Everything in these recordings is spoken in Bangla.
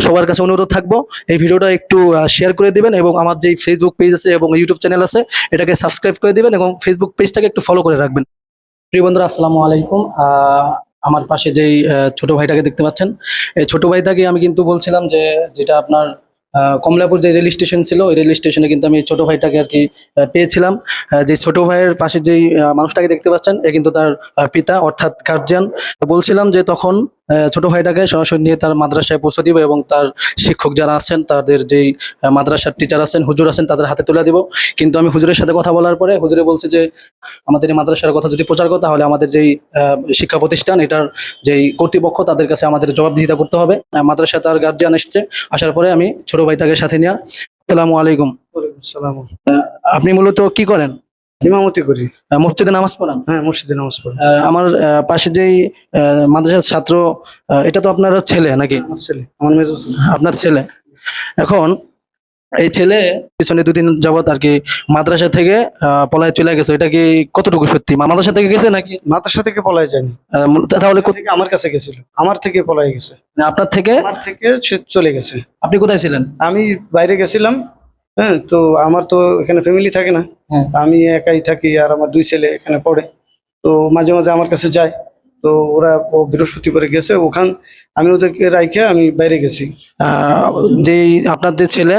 সবার কাছে অনুরোধ থাকবো এই ভিডিওটা একটু শেয়ার করে দিবেন এবং আমার যে ফেসবুক পেজ আছে এবং ইউটিউব চ্যানেল আছে এটাকে সাবস্ক্রাইব করে দিবেন এবং ফেসবুক পেজটাকে একটু ফলো করে রাখবেন। প্রিয় বন্ধুরা, আসসালামু আলাইকুম। আমার পাশে যেই ছোট ভাইটাকে দেখতে পাচ্ছেন, এই ছোট ভাইটাকে আমি কিন্তু বলছিলাম যে যেটা আপনার কমলাপুর যে রেল স্টেশন ছিল, ওই রেল স্টেশনে কিন্তু আমি ছোট ভাইটাকে আর কি পেয়েছিলাম। যে ছোট ভাইয়ের পাশে যেই মানুষটাকে দেখতে পাচ্ছেন এ কিন্তু তার পিতা অর্থাৎ গার্জিয়ান। বলছিলাম যে তখন ছোট ভাইটাকে সরাসরি নিয়ে তার মাদ্রাসায় পৌঁছে দিব এবং তার শিক্ষক যারা আছেন তাদের যেই মাদ্রাসার টিচার আছেন, হুজুর আছেন, তাদের হাতে তুলে দিব। কিন্তু আমি হুজুরের সাথে কথা বলার পরে হুজুরে বলছে যে আমাদের এই মাদ্রাসার কথা যদি প্রচার করতে তাহলে আমাদের যেই শিক্ষা প্রতিষ্ঠান এটার যেই কর্তৃপক্ষ তাদের কাছে আমাদের জবাবদিহিতা করতে হবে। মাদ্রাসা তার গার্জিয়ান এসছে, আসার পরে আমি ছোট ভাইটাকে সাথে নিয়ে। আসসালামু আলাইকুম। ওয়ালাইকুম আসসালাম। আপনি মূলত কি করেন? ইমামতি করি। মসজিদে নামাজ পড়ান? হ্যাঁ, মসজিদে নামাজ পড়ি। আমার পাশে যেই মাদ্রাসার ছাত্র, এটা তো আপনার ছেলে নাকি? আমার ছেলে, আমার মেজো ছেলে। আপনার ছেলে। এখন এই ছেলে পিছনে দুদিন যাবত আর কি মাদ্রাসা থেকে পলায় চলে গেছে, এটা কি কতটুকু সত্যি? মাদ্রাসা থেকে গেছে নাকি? মাদ্রাসা থেকে পলাই যায়নি, তাহলে থেকে আমার কাছে গেছিল, আমার থেকে পলাই গেছে। আপনার থেকে? আমার থেকে সে চলে গেছে। আপনি কোথায় ছিলেন? আমি বাইরে গেছিলাম। হ্যাঁ, তো আমার তো এখানে ফ্যামিলি থাকে না, হ্যাঁ। আমি একাই থাকি আর আমার দুই ছেলে এখানে পড়ে। তো মাঝে মাঝে আমার কাছে যায়। তো ওরা বৃহস্পতিবারে গেছে, ওখান আমি ওদেরকে রাইখে আমি বাইরে গেছি। যেই আপনার যে ছেলে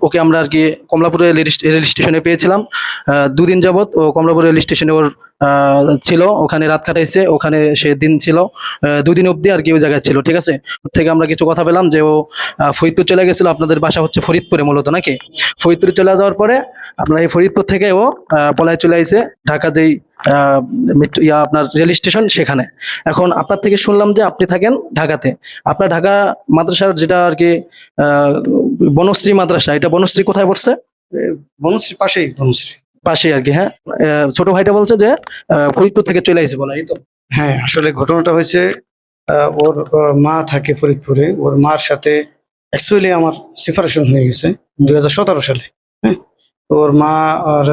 ওকে আমরা আর কি কমলাপুরে রেল স্টেশনে পেয়েছিলাম। দুদিন যাবত ও কমলাপুর রেল স্টেশনে ওর ছিল, ওখানে রাত কাটাইছে, ওখানে সে দিন ছিল, দুদিন অবধি আর কি ওই জায়গায় ছিল। ঠিক আছে, ওর থেকে আমরা কিছু কথা পেলাম যে ও ফরিদপুর চলে গেছিল। আপনাদের বাসা হচ্ছে ফরিদপুরে মূলত নাকি? ফরিদপুরে চলে যাওয়ার পরে আপনার এই ফরিদপুর থেকে ও পলায় চলে আইছে ঢাকা যেই আপনার রেল স্টেশন সেখানে। এখন আপনার থেকে শুনলাম যে আপনি থাকেন ঢাকাতে। আপনার ঢাকা মাদ্রাসার যেটা আর কি বনশ্রী মাদ্রাসা, এটা বনশ্রী কোথায় পড়ছে? বনশ্রী পাশেই, বনশ্রী পাশে আর কি। হ্যাঁ, ছোট ভাইটা বলছে যে ফরিদপুর থেকে চলে আসছে বলে, এই তো? হ্যাঁ, আসলে ঘটনাটা হয়েছে, ওর মা থাকে ফরিদপুরে। ওর মার সাথে অ্যাকচুয়ালি আমার সেপারেশন হয়ে গেছে 2017 সালে। হ্যাঁ, ওর মা আর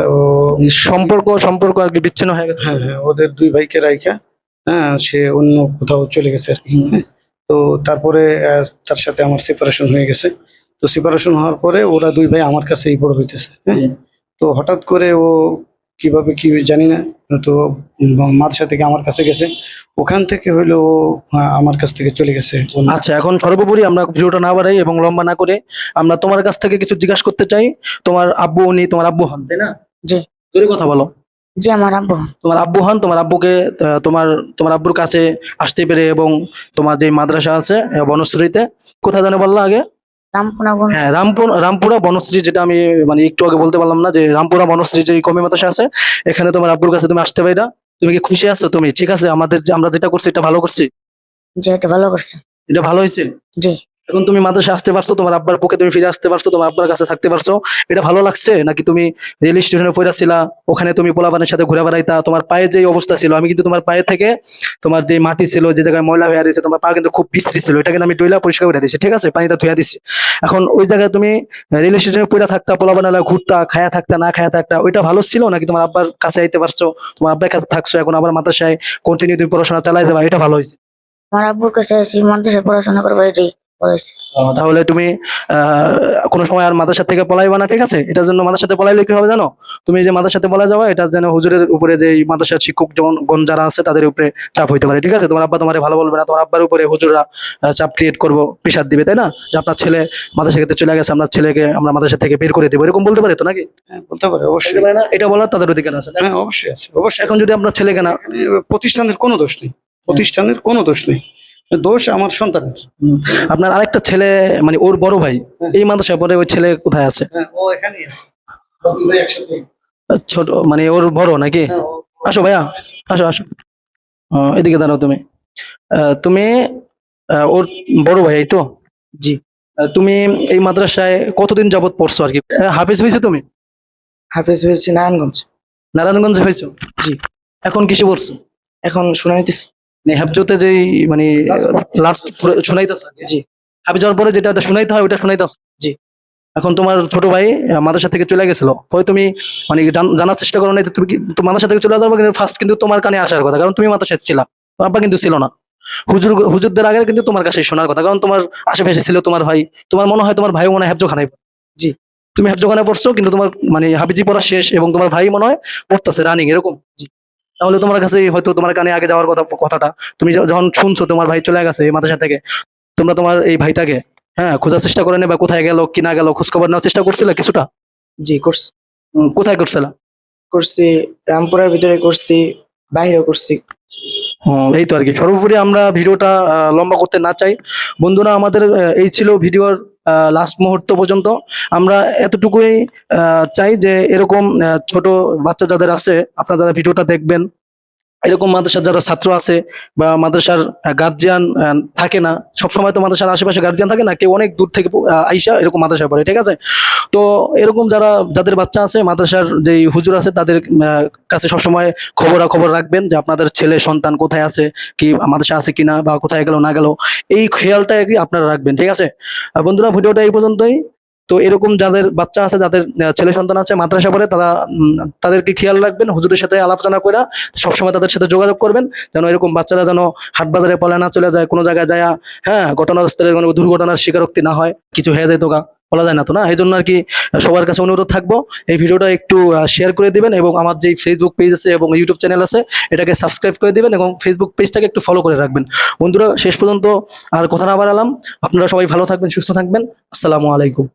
সম্পর্ক আর কি বিচ্ছিন্ন হয়ে গেছে। হ্যাঁ হ্যাঁ, ওদের দুই ভাইকে রাইখা সে অন্য কোথাও চলে গেছে আর কি। হ্যাঁ, তো তারপরে তার সাথে আমার সেপারেশন হয়ে গেছে। তো সেপারেশন হওয়ার পরে ওরা দুই ভাই আমার কাছেই বড় হইতেছে। হ্যাঁ, তো হঠাৎ করে ও কিভাবে কি জানি না, তো মাদ্রাসা থেকে আমার কাছে গেছে, ওখান থেকে হইলো ও আমার কাছ থেকে চলে গেছে। আচ্ছা, এখন সর্বোপরি আমরা ভিডিওটা না বাড়াই এবং লম্বা না করে আমরা তোমার কাছ থেকে কিছু জিজ্ঞাসা করতে চাই। তোমার আব্বু, উনি তোমার আব্বু হন তাই না? জি। জোরে কথা বলো। জি, আমার আব্বু। তোমার আব্বু হন। তোমার আব্বুকে তোমার আব্বুর কাছে আসতে পেরে এবং তোমার যে মাদ্রাসা আছে বনশ্রীতে, কোথায় জানো বললা আগে? রামপুরা হ্যাঁ, রামপুরা বনশ্রী, যেটা আমি মানে একটু আগে বলতে পারলাম না, যে রামপুরা বনশ্রী যে কমি মাদ্রাসা আছে এখানে তোমার আব্বুর কাছে তুমি আসতে পারি না। তুমি কি খুশি আছো? তুমি ঠিক আছে, আমরা যেটা করছি এটা ভালো করছি? জি, এটা ভালো করছে। এটা ভালো হয়েছে। জি। এখন তুমি মাদ্রাসা আসতে পারছো, তোমার আব্বার পক্ষে তুমি ফিরে আসতে পারছো, তোমার আব্বার কাছে থাকতে পারছো, এটা ভালো লাগছে? নাকি তুমি রেল স্টেশনে পড়ে ছিলা, ওখানে তুমি পোলাপানের সাথে ঘুরে বেড়াইতা, তোমার পায়ে যে অবস্থা ছিল, আমি কিন্তু তোমার পায়ে থেকে তোমার যে মাটি ছিল, যে জায়গায় ময়লা হয়ে আছে, তোমার পা কিন্তু খুব বিশ্রী ছিল, এটা কিন্তু আমি ডইলা পরিষ্কার করে দিয়েছি। ঠিক আছে, পানিটা ধুয়ে দিছি। এখন ওই জায়গায় তুমি রেল স্টেশনে পড়ে থাকতা, পোলাপানেলা ঘুরতা, খায়া থাকতা, না খায়া থাকতা, ওইটা ভালো ছিল? নাকি তোমার আব্বার কাছে আইতে পারছো, তোমার আব্বার কাছে থাকছো, এখন আবার মাদ্রাসায় কন্টিনিউ তুমি পড়াশোনা চালাই যাবা, এটা ভালো হয়েছে? আমার আব্বুর কাছে এসে মাদ্রাসায় পড়াশোনা করবো, এটাই হয়েছে। তাহলে তুমি কোনো সময় আর মাদ্রাসা থেকে পলাইবা না। ঠিক আছে, এটার জন্য মাদ্রাসাতে পলাইলে কি হবে জানো? তুমি যে মাদ্রাসাতে পলাই যাওয়া, এটা যেন হুজুরের উপরে যে মাদ্রাসার শিক্ষকগণ যারা আছে তাদের উপরে চাপ হইতে পারে। ঠিক আছে, তোমার আব্বা তোমার ভালো বলবে না, তোমার আব্বার উপরে হুজুররা চাপ ক্রিয়েট করবো, প্রেশার দিবে, তাই না? যে আপনার ছেলে মাদ্রাসা থেকে চলে গেছে, আপনার ছেলেকে আমরা মাদ্রাসা থেকে বের করে দেবো, এরকম বলতে পারে তো নাকি? হ্যাঁ, বলতে পারে, অবশ্যই। বলতে পারে না? এটা বলার তাদের অধিকার আছে। হ্যাঁ, অবশ্যই আছে, অবশ্যই। এখন যদি আপনার ছেলেকে না, এখানে প্রতিষ্ঠানের কোনো দোষ নেই, প্রতিষ্ঠানের কোনো দোষ নেই, দোষ আমার সন্তানের। আপনার আরেকটা ছেলে মানে ওর বড় ভাই এই মাদ্রাসায় পড়ে, ওই ছেলে কোথায় আছে? হ্যাঁ, ও এখানেই আছে, দুই ভাই একসাথে। ছোট মানে ওর বড় নাকি? হ্যাঁ, আসো ভাইয়া, আসো আসো। এদিকে দাঁড়াও তুমি। তুমি ওর বড় ভাই, এই তো? জি। তুমি এই মাদ্রাসায় কতদিন যাবত পড়ছো আর কি? হাফেজ হয়েছো তুমি? হাফেজ হয়েছি নারায়ণগঞ্জ। নারায়ণগঞ্জে হয়েছো? জি। এখন কিসে পড়ছো? এখন শুনাইতেছি। মানে হেফজতে যেই মানে লাস্ট শুনাইতেছো? জি। হাফেজ হওয়ার পরে যেটা শুনাইতে হয় ওটা শুনাইতেছো? জি। এখন তোমার ছোট ভাই মাদ্রাসা থেকে চলে গেছিল, হয় তুমি মানে জানার চেষ্টা করো নাই, তুমি কি মাদ্রাসা থেকে চলে যাবো, কিন্তু ফার্স্ট কিন্তু তোমার কানে আসার কথা, কারণ তুমি মাদ্রাসায় ছিলা, তোমার আব্বা কিন্তু ছিল না। হুজুরদের আগে কিন্তু তোমার কাছে শোনার কথা, কারণ তোমার আশেপাশে ছিল তোমার ভাই, তোমার মনে হয় তোমার ভাইও মনে হয় হেফজোখানায়। জি। তুমি হেফজোখানায় পড়ছো, কিন্তু তোমার মানে হাফিজি পড়া শেষ এবং তোমার ভাই মনে হয় পড়তেছে রানিং এরকম। জি। তাহলে তোমার কাছে হয়তো তোমার কানে আগে যাওয়ার কথাটা তুমি যখন শুনছো তোমার ভাই চলে গেছে এই মাদ্রাসা থেকে, তোমরা তোমার এই ভাইটাকে খোঁজার চেষ্টা করে নেবা, কোথায় গেল কি না গেল খোঁজ খবর নেওয়ার চেষ্টা করছিলে কিছুটা? জি করছি। কোথায় করছিলা? করছি রামপুরার ভিতরে করছি, বাইরেও করছি। এই তো আর কি। সর্বোপরি আমরা ভিডিওটা লম্বা করতে না চাই বন্ধুরা, আমাদের এই ছিল ভিডিওর লাস্ট মুহূর্ত পর্যন্ত। আমরা এতটুকুই চাই যে এরকম ছোট বাচ্চা যাদের আছে, আপনারা যারা ভিডিওটা দেখবেন, এরকম মাদ্রাসার যারা ছাত্র আছে বা মাদ্রাসার গার্জিয়ান থাকে না, সবসময় তো মাদ্রাসার আশেপাশে গার্জিয়ান থাকে না, কেউ অনেক দূর থেকে আইসা এরকম মাদ্রাসায় পড়ে, ঠিক আছে? তো এরকম যাদের বাচ্চা আছে, মাদ্রাসার যে হুজুর আছে তাদের কাছে সবসময় খবর রাখবেন যে আপনাদের ছেলে সন্তান কোথায় আছে, কি মাদ্রাসা আছে কিনা বা কোথায় গেল না গেল, এই খেয়ালটা আর কি আপনারা রাখবেন, ঠিক আছে? বন্ধুরা, ভিডিওটা এই পর্যন্তই। তো এরকম যাদের বাচ্চা আছে, যাদের ছেলে সন্তান আছে মাদ্রাসা পড়ে, তাদেরকে খেয়াল রাখবেন, হুজুরের সাথে আলোচনা করে সবসময় তাদের সাথে যোগাযোগ করবেন, যেন এরকম বাচ্চারা যেন হাট বাজারে পলা না চলে যায়, কোনো জায়গায় যায় ঘটনাস্থলে কোনো দুর্ঘটনার স্বীকারোক্তি না হয়, কিছু হয়ে যায় তো বলা যায় না তো, না? এই জন্য আর কি সবার কাছে অনুরোধ থাকবো, এই ভিডিওটা একটু শেয়ার করে দিবেন এবং আমার যে ফেসবুক পেজ আছে এবং ইউটিউব চ্যানেল আছে এটাকে সাবস্ক্রাইব করে দিবেন এবং ফেসবুক পেজটাকে একটু ফলো করে রাখবেন। বন্ধুরা, শেষ পর্যন্ত আর কথা না বাড়ালাম, আপনারা সবাই ভালো থাকবেন, সুস্থ থাকবেন। আসসালামু আলাইকুম।